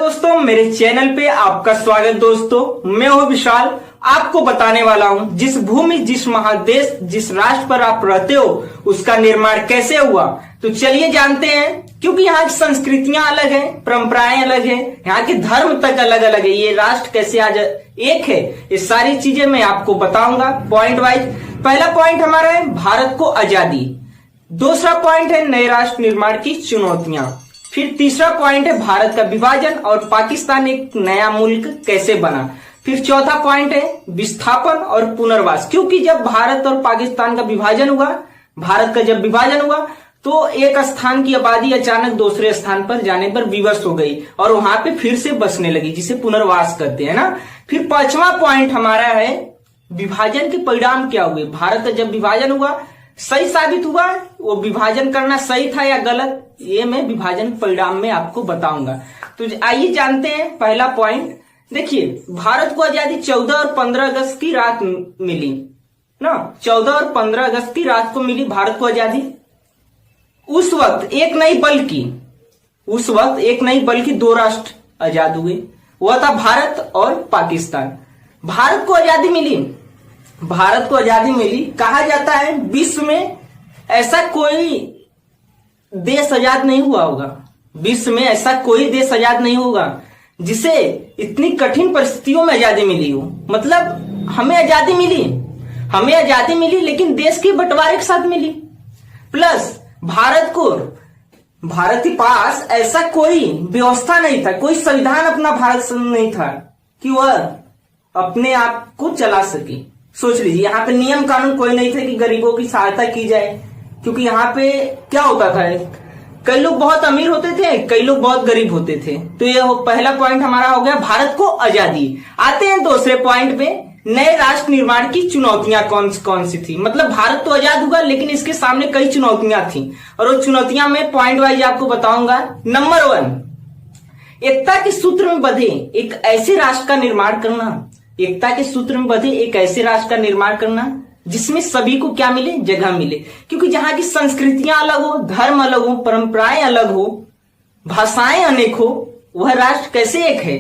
दोस्तों, मेरे चैनल पे आपका स्वागत। दोस्तों, मैं हूं विशाल। आपको बताने वाला हूं जिस भूमि, जिस महादेश, जिस राष्ट्र पर आप रहते हो उसका निर्माण कैसे हुआ। तो चलिए जानते हैं। क्योंकि यहाँ की संस्कृतियां अलग हैं, परंपराएं अलग हैं, यहाँ के धर्म तक अलग अलग है। ये राष्ट्र कैसे आज एक है, ये सारी चीजें मैं आपको बताऊंगा पॉइंट वाइज। पहला पॉइंट हमारा है भारत को आजादी। दूसरा पॉइंट है नए राष्ट्र निर्माण की चुनौतियां। फिर तीसरा पॉइंट है भारत का विभाजन और पाकिस्तान एक नया मुल्क कैसे बना। फिर चौथा पॉइंट है विस्थापन और पुनर्वास। क्योंकि जब भारत और पाकिस्तान का विभाजन हुआ, भारत का जब विभाजन हुआ तो एक स्थान की आबादी अचानक दूसरे स्थान पर जाने पर विवश हो गई और वहां पे फिर से बसने लगी, जिसे पुनर्वास कहते हैं ना। फिर पांचवा पॉइंट हमारा है विभाजन के परिणाम क्या हुए। भारत का जब विभाजन हुआ सही साबित हुआ, वो विभाजन करना सही था या गलत, ये मैं विभाजन परिणाम में आपको बताऊंगा। तो आइए जानते हैं पहला पॉइंट। देखिए, भारत को आजादी 14 और 15 अगस्त की रात मिली ना। 14 और 15 अगस्त की रात को मिली भारत को आजादी। उस वक्त एक नहीं बल्कि दो राष्ट्र आजाद हुए, वह था भारत और पाकिस्तान। भारत को आजादी मिली। कहा जाता है विश्व में ऐसा कोई देश आजाद नहीं हुआ होगा, विश्व में ऐसा कोई देश आजाद नहीं होगा जिसे इतनी कठिन परिस्थितियों में आजादी मिली हो। मतलब हमें आजादी मिली लेकिन देश के बंटवारे के साथ मिली। प्लस भारत के पास ऐसा कोई व्यवस्था नहीं था, कोई संविधान अपना भारत नहीं था कि वह अपने आप को चला सके। सोच लीजिए, यहाँ पे नियम कानून कोई नहीं था कि गरीबों की सहायता की जाए। क्योंकि यहाँ पे क्या होता था, कई लोग बहुत अमीर होते थे, कई लोग बहुत गरीब होते थे। तो ये पहला पॉइंट हमारा हो गया भारत को आजादी। आते हैं दूसरे पॉइंट पे, नए राष्ट्र निर्माण की चुनौतियां कौन सी थी। मतलब भारत तो आजाद हुआ लेकिन इसके सामने कई चुनौतियां थी और वो चुनौतियां मैं पॉइंट वाइज आपको बताऊंगा। नंबर 1, एकता के सूत्र में बंधे एक ऐसे राष्ट्र का निर्माण करना जिसमें सभी को क्या मिले, जगह मिले। क्योंकि जहां की संस्कृतियां अलग हो, धर्म अलग हो, परंपराएं अलग हो, भाषाएं अनेक हो, वह राष्ट्र कैसे एक है।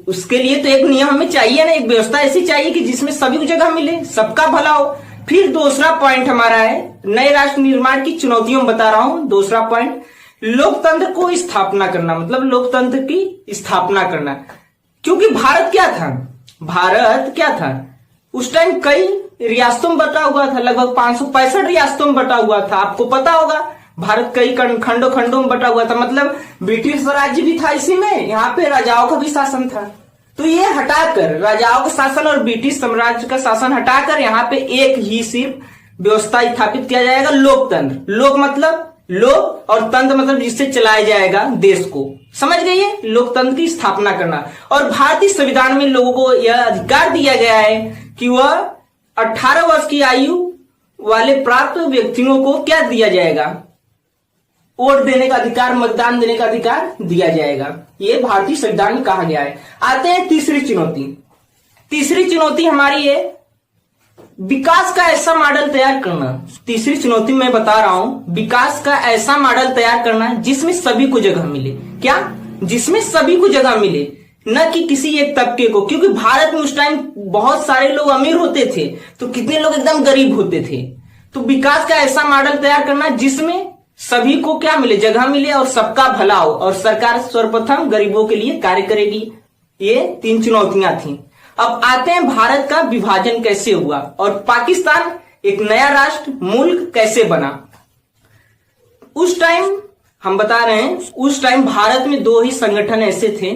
उसके लिए तो एक नियम हमें चाहिए ना, एक व्यवस्था ऐसी चाहिए कि जिसमें सभी को जगह मिले, सबका भला हो। फिर दूसरा पॉइंट हमारा है नए राष्ट्र निर्माण की चुनौतियों में बता रहा हूं। दूसरा पॉइंट लोकतंत्र को स्थापना करना, मतलब लोकतंत्र की स्थापना करना। क्योंकि भारत क्या था उस टाइम कई रियासतों में बटा हुआ था, लगभग 565 रियासतों में बटा हुआ था। आपको पता होगा भारत कई खंडों में बटा हुआ था। मतलब ब्रिटिश राज्य भी था इसी में, यहाँ पे राजाओं का भी शासन था। तो ये हटाकर, राजाओं का शासन और ब्रिटिश साम्राज्य का शासन हटाकर यहाँ पे एक ही सिर्फ व्यवस्था स्थापित किया जाएगा, लोकतंत्र। लोक मतलब लोक और तंत्र मतलब जिससे चलाया जाएगा देश को। समझ गई, लोकतंत्र की स्थापना करना। और भारतीय संविधान में लोगों को यह अधिकार दिया गया है कि वह 18 वर्ष की आयु वाले प्राप्त व्यक्तियों को क्या दिया जाएगा, वोट देने का अधिकार, मतदान देने का अधिकार दिया जाएगा। यह भारतीय संविधान में कहा गया है। आते हैं तीसरी चुनौती हमारी है विकास का ऐसा मॉडल तैयार करना। तीसरी चुनौती मैं बता रहा हूं, विकास का ऐसा मॉडल तैयार करना जिसमें सभी को जगह मिले। क्या? जिसमें सभी को जगह मिले, न कि किसी एक तबके को। क्योंकि भारत में उस टाइम बहुत सारे लोग अमीर होते थे तो कितने लोग एकदम गरीब होते थे। तो विकास का ऐसा मॉडल तैयार करना जिसमें सभी को क्या मिले, जगह मिले और सबका भला हो, और सरकार सर्वप्रथम गरीबों के लिए कार्य करेगी। ये 3 चुनौतियां थी। अब आते हैं भारत का विभाजन कैसे हुआ और पाकिस्तान एक नया राष्ट्र मुल्क कैसे बना। उस टाइम हम बता रहे हैं, उस टाइम भारत में 2 ही संगठन ऐसे थे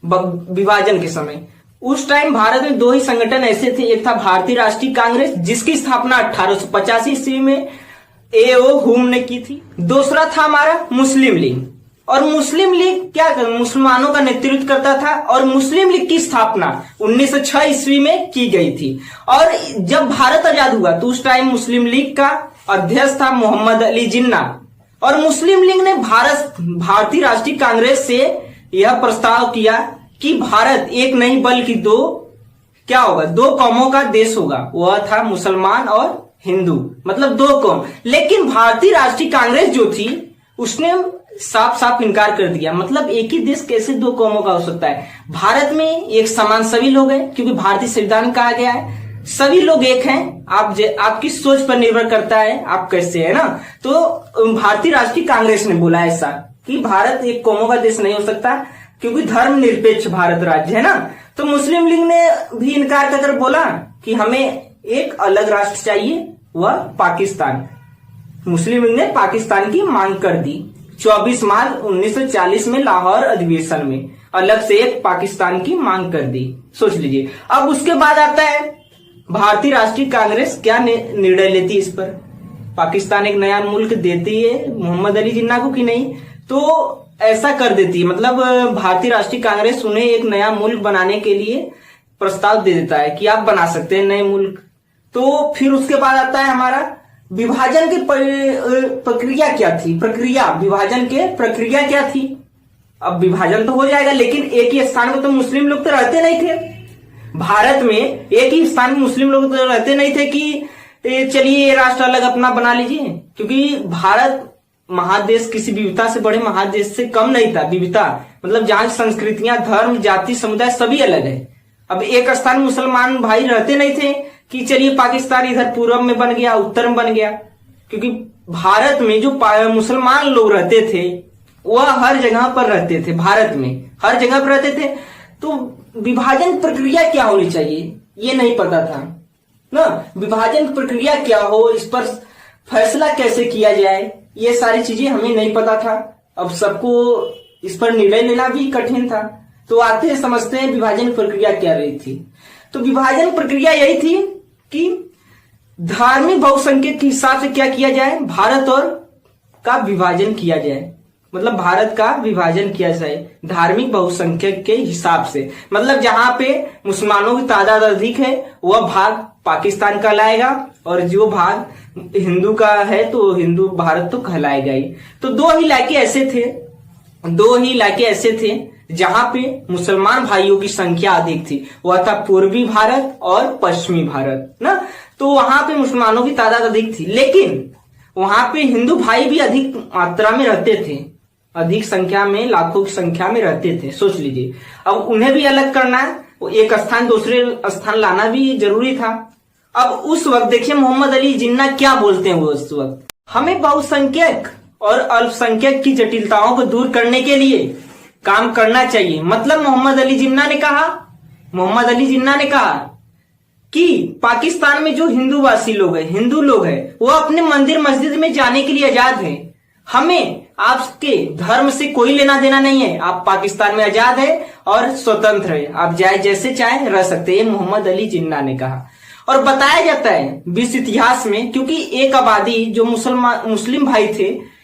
विभाजन के समय। उस टाइम भारत में 2 ही संगठन ऐसे थे। एक था भारतीय राष्ट्रीय कांग्रेस, जिसकी स्थापना 1885 ईस्वी में A.O. हुम ने की थी। दूसरा था हमारा मुस्लिम लीग। और मुस्लिम लीग क्या मुसलमानों का नेतृत्व करता था और मुस्लिम लीग की स्थापना 1906 ईस्वी में की गई थी। और जब भारत आजाद हुआ तो उस टाइम मुस्लिम लीग का अध्यक्ष था मोहम्मद अली जिन्ना। और मुस्लिम लीग ने भारतीय राष्ट्रीय कांग्रेस से यह प्रस्ताव किया कि भारत एक नहीं बल्कि 2 कौमों का देश होगा। वह था मुसलमान और हिंदू, मतलब 2 कौम। लेकिन भारतीय राष्ट्रीय कांग्रेस जो थी उसने साफ साफ इनकार कर दिया। मतलब एक ही देश कैसे दो कौमों का हो सकता है? भारत में एक समान सभी लोग हैं, क्योंकि भारतीय संविधान में कहा गया है सभी लोग एक हैं। आपकी सोच पर निर्भर करता है आप कैसे है ना। तो भारतीय राष्ट्रीय कांग्रेस ने बोला ऐसा कि भारत एक कौमों का देश नहीं हो सकता, क्योंकि धर्मनिरपेक्ष भारत राज्य है ना। तो मुस्लिम लीग ने भी इनकार कर बोला कि हमें एक अलग राष्ट्र चाहिए, वह पाकिस्तान। मुस्लिम लीग ने पाकिस्तान की मांग कर दी 24 मार्च 1940 में लाहौर अधिवेशन में अलग से एक पाकिस्तान की मांग कर दी। सोच लीजिए। अब उसके बाद आता है भारतीय राष्ट्रीय कांग्रेस क्या निर्णय लेती इस पर। पाकिस्तान एक नया मुल्क देती है मोहम्मद अली जिन्ना को कि नहीं, तो ऐसा कर देती है। मतलब भारतीय राष्ट्रीय कांग्रेस उन्हें एक नया मुल्क बनाने के लिए प्रस्ताव दे देता है कि आप बना सकते हैं नए मुल्क। तो फिर उसके बाद आता है हमारा विभाजन की प्रक्रिया क्या थी। विभाजन के प्रक्रिया क्या थी। अब विभाजन तो हो जाएगा, लेकिन एक ही स्थान पर तो मुस्लिम लोग तो रहते नहीं थे। भारत में एक ही स्थान में मुस्लिम लोग तो रहते नहीं थे कि चलिए ये राष्ट्र अलग अपना बना लीजिए, क्योंकि भारत महादेश किसी विविधता से बड़े महादेश से कम नहीं था। विविधता मतलब जहां संस्कृतियां, धर्म, जाति, समुदाय सभी अलग है। अब एक स्थान मुसलमान भाई रहते नहीं थे कि चलिए पाकिस्तान इधर पूर्व में बन गया, उत्तर में बन गया, क्योंकि भारत में जो मुसलमान लोग रहते थे वह हर जगह पर रहते थे। भारत में हर जगह पर रहते थे। तो विभाजन प्रक्रिया क्या होनी चाहिए ये नहीं पता था ना। विभाजन प्रक्रिया क्या हो, इस पर फैसला कैसे किया जाए, ये सारी चीजें हमें नहीं पता था। अब सबको इस पर निर्णय लेना भी कठिन था। तो आते हैं समझते हैं विभाजन प्रक्रिया क्या रही थी। तो विभाजन प्रक्रिया यही थी कि धार्मिक बहुसंख्यक के हिसाब से क्या किया जाए, भारत और का विभाजन किया जाए। मतलब भारत का विभाजन किया जाए धार्मिक बहुसंख्यक के हिसाब से। मतलब जहां पे मुसलमानों की तादाद अधिक है वह भाग पाकिस्तान कहलाएगा, और जो भाग हिंदू का है तो हिंदू भारत तो कहलाएगा ही। तो दो ही इलाके ऐसे थे जहां पे मुसलमान भाइयों की संख्या अधिक थी, वह था पूर्वी भारत और पश्चिमी भारत ना। तो वहां पे मुसलमानों की तादाद अधिक थी, लेकिन वहां पे हिंदू भाई भी अधिक मात्रा में रहते थे, अधिक संख्या में, लाखों की संख्या में रहते थे। सोच लीजिए। अब उन्हें भी अलग करना है, एक स्थान दूसरे स्थान लाना भी जरूरी था। अब उस वक्त देखिए मोहम्मद अली जिन्ना क्या बोलते हैं। वो उस वक्त हमें बहुसंख्यक और अल्पसंख्यक की जटिलताओं को दूर करने के लिए काम करना चाहिए। मतलब मोहम्मद अली जिन्ना ने कहा कि पाकिस्तान में जो हिंदूवासी लोग हैं, हिंदू लोग हैं, वो अपने मंदिर मस्जिद में जाने के लिए आजाद हैं। हमें आपके धर्म से कोई लेना देना नहीं है। आप पाकिस्तान में आजाद है और स्वतंत्र है, आप जैसे चाहे रह सकते हैं, मोहम्मद अली जिन्ना ने कहा। और बताया जाता है विश्व इतिहास में, क्योंकि एक आबादी जो मुस्लिम भाई थे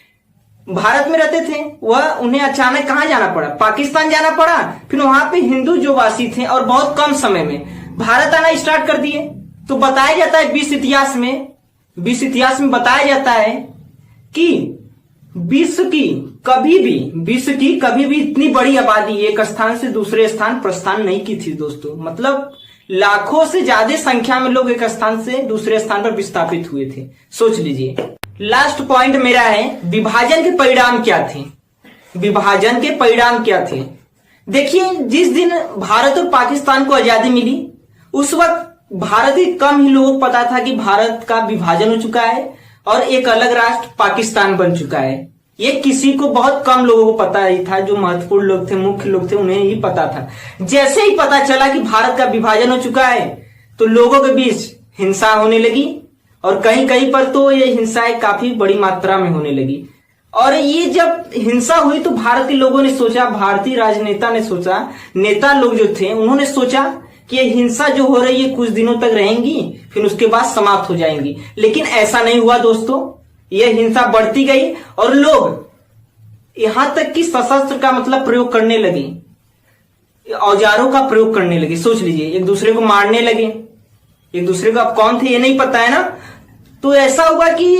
भारत में रहते थे, वह उन्हें अचानक कहां जाना पड़ा, पाकिस्तान जाना पड़ा। फिर वहां पे हिंदू जो वासी थे और बहुत कम समय में भारत आना स्टार्ट कर दिए। तो बताया जाता है विश्व इतिहास में बताया जाता है कि विश्व की कभी भी इतनी बड़ी आबादी एक स्थान से दूसरे स्थान प्रस्थान नहीं की थी दोस्तों। मतलब लाखों से ज्यादा संख्या में लोग एक स्थान से दूसरे स्थान पर विस्थापित हुए थे। सोच लीजिए। लास्ट पॉइंट मेरा है विभाजन के परिणाम क्या थे। देखिए, जिस दिन भारत और पाकिस्तान को आजादी मिली उस वक्त भारत के कम ही लोगों को पता था कि भारत का विभाजन हो चुका है और एक अलग राष्ट्र पाकिस्तान बन चुका है। ये किसी को, बहुत कम लोगों को पता ही था। जो महत्वपूर्ण लोग थे, मुख्य लोग थे, उन्हें ही पता था। जैसे ही पता चला कि भारत का विभाजन हो चुका है तो लोगों के बीच हिंसा होने लगी, और कहीं कहीं पर तो ये हिंसाएं काफी बड़ी मात्रा में होने लगी। और ये जब हिंसा हुई तो भारत के लोगों ने सोचा, भारतीय राजनेता ने सोचा, नेता लोग जो थे उन्होंने सोचा कि ये हिंसा जो हो रही है कुछ दिनों तक रहेंगी, फिर उसके बाद समाप्त हो जाएंगी। लेकिन ऐसा नहीं हुआ दोस्तों। यह हिंसा बढ़ती गई और लोग यहां तक कि सशस्त्र का मतलब प्रयोग करने लगे, औजारों का प्रयोग करने लगे। सोच लीजिए, एक दूसरे को मारने लगे। एक दूसरे को अब कौन थे ये नहीं पता है ना। तो ऐसा हुआ कि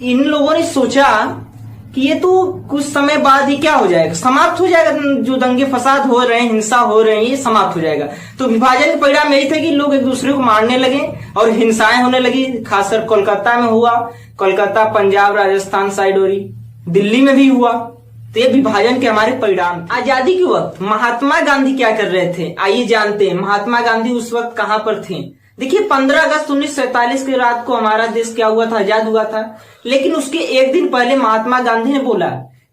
इन लोगों ने सोचा कि ये तो कुछ समय बाद ही क्या हो जाएगा, समाप्त हो जाएगा। जो दंगे फसाद हो रहे हैं, हिंसा हो रहे हैं, ये समाप्त हो जाएगा। तो विभाजन के परिणाम यही थे कि लोग एक दूसरे को मारने लगे और हिंसाएं होने लगी। खासकर कोलकाता में हुआ, कोलकाता, पंजाब, राजस्थान साइड और दिल्ली में भी हुआ। तो ये विभाजन के हमारे परिणाम थे। आजादी के वक्त महात्मा गांधी क्या कर रहे थे, आइए जानते हैं महात्मा गांधी उस वक्त कहां पर थे। देखिए 15 अगस्त 1947 की रात को हमारा देश क्या हुआ था, आजाद हुआ था। लेकिन उसके एक दिन पहले महात्मा गांधी ने बोला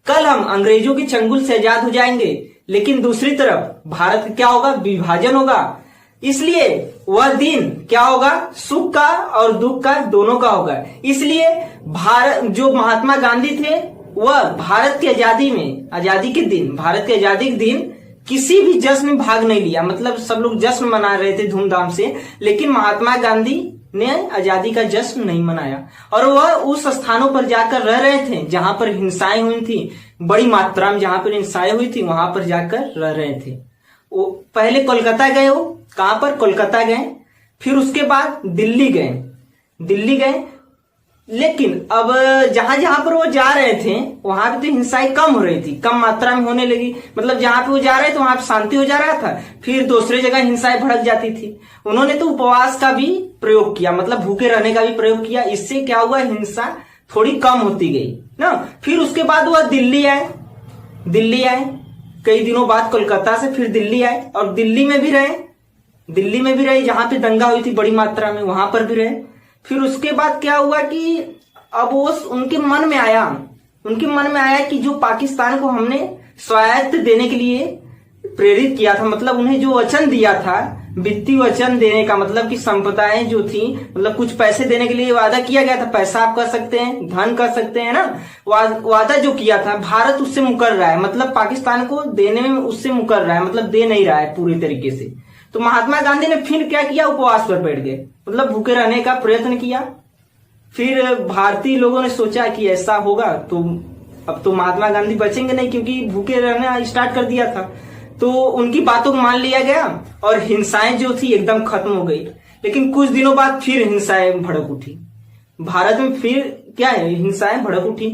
कल हम अंग्रेजों के चंगुल से आजाद हो जाएंगे, लेकिन दूसरी तरफ भारत का क्या होगा, विभाजन होगा। इसलिए वह दिन क्या होगा, सुख का और दुख का दोनों का होगा। इसलिए भारत जो महात्मा गांधी थे वह भारत की आजादी में, आजादी के दिन, भारत की आजादी के दिन किसी भी जश्न में भाग नहीं लिया। मतलब सब लोग जश्न मना रहे थे धूमधाम से, लेकिन महात्मा गांधी ने आजादी का जश्न नहीं मनाया। और वह उस स्थानों पर जाकर रह रहे थे जहां पर हिंसाएं हुई थी, बड़ी मात्रा में जहां पर हिंसाएं हुई थी वहां पर जाकर रह रहे थे। वो पहले कोलकाता गए, वो कहां पर, कोलकाता गए, फिर उसके बाद दिल्ली गए। लेकिन अब जहां जहां पर वो जा रहे थे वहां पे तो हिंसाएं कम हो रही थी, कम मात्रा में होने लगी। मतलब जहां पे वो जा रहे थे वहां पे शांति हो जा रहा था, फिर दूसरी जगह हिंसाएं भड़क जाती थी। उन्होंने तो उपवास का भी प्रयोग किया, मतलब भूखे रहने का भी प्रयोग किया। इससे क्या हुआ, हिंसा थोड़ी कम होती गई ना। फिर उसके बाद वह दिल्ली आए, कई दिनों बाद कोलकाता से फिर दिल्ली आए और दिल्ली में भी रहे जहां पे दंगा हुई थी बड़ी मात्रा में, वहां पर भी रहे। फिर उसके बाद क्या हुआ कि अब वो उनके मन में आया कि जो पाकिस्तान को हमने स्वायत्त देने के लिए प्रेरित किया था, मतलब उन्हें जो वचन दिया था, वित्तीय वचन देने का मतलब कि संपदाएं जो थी, मतलब कुछ पैसे देने के लिए वादा किया गया था। पैसा आप कह सकते हैं, धन कह सकते हैं ना। वादा जो किया था, भारत उससे मुकर रहा है, मतलब पाकिस्तान को देने में उससे मुकर रहा है, मतलब दे नहीं रहा है पूरी तरीके से। तो महात्मा गांधी ने फिर क्या किया, उपवास पर बैठ गए, मतलब भूखे रहने का प्रयत्न किया। फिर भारतीय लोगों ने सोचा कि ऐसा होगा तो अब तो महात्मा गांधी बचेंगे नहीं, क्योंकि भूखे रहना स्टार्ट कर दिया था। तो उनकी बातों को मान लिया गया और हिंसाएं जो थी एकदम खत्म हो गई। लेकिन कुछ दिनों बाद फिर हिंसाएं भड़क उठी, भारत में फिर क्या है, हिंसाएं भड़क उठी।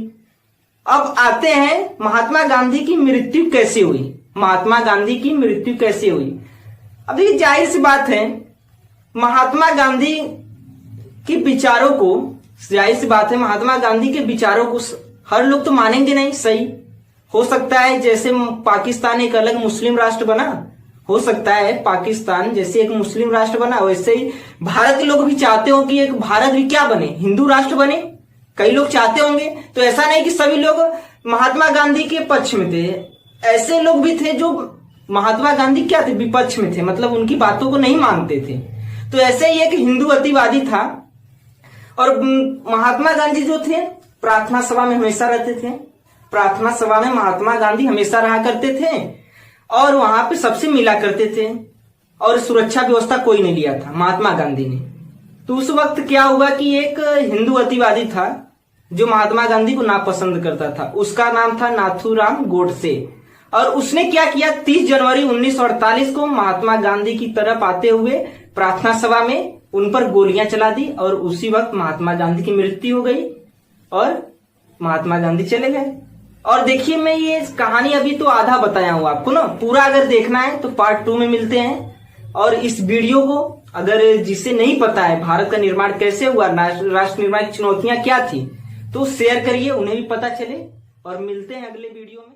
अब आते हैं महात्मा गांधी की मृत्यु कैसे हुई। अब देखिए जाहिर सी बात है, महात्मा गांधी के विचारों को हर लोग तो मानेंगे नहीं, सही हो सकता है जैसे पाकिस्तान एक अलग मुस्लिम राष्ट्र बना, हो सकता है पाकिस्तान जैसे एक मुस्लिम राष्ट्र बना, वैसे ही भारत के लोग भी चाहते हो कि एक भारत भी क्या बने, हिंदू राष्ट्र बने। कई लोग चाहते होंगे, तो ऐसा नहीं कि सभी लोग महात्मा गांधी के पक्ष में थे। ऐसे लोग भी थे जो महात्मा गांधी क्या थे, विपक्ष में थे, मतलब उनकी बातों को नहीं मानते थे। तो ऐसे ही एक हिंदू अतिवादी था। और महात्मा गांधी जो थे प्रार्थना सभा में हमेशा रहते थे, प्रार्थना सभा में महात्मा गांधी हमेशा रहा करते थे और वहां पे सबसे मिला करते थे, और सुरक्षा व्यवस्था कोई नहीं लिया था महात्मा गांधी ने। तो उस वक्त क्या हुआ कि एक हिंदू अतिवादी था जो महात्मा गांधी को नापसंद करता था, उसका नाम था नाथूराम गोडसे। और उसने क्या किया, 30 जनवरी 1948 को महात्मा गांधी की तरफ आते हुए प्रार्थना सभा में उन पर गोलियां चला दी और उसी वक्त महात्मा गांधी की मृत्यु हो गई और महात्मा गांधी चले गए। और देखिए मैं ये कहानी अभी तो आधा बताया हूं आपको ना, पूरा अगर देखना है तो पार्ट 2 में मिलते हैं। और इस वीडियो को अगर जिसे नहीं पता है भारत का निर्माण कैसे हुआ, राष्ट्र निर्माण की चुनौतियां क्या थी, तो शेयर करिए, उन्हें भी पता चले। और मिलते हैं अगले वीडियो में।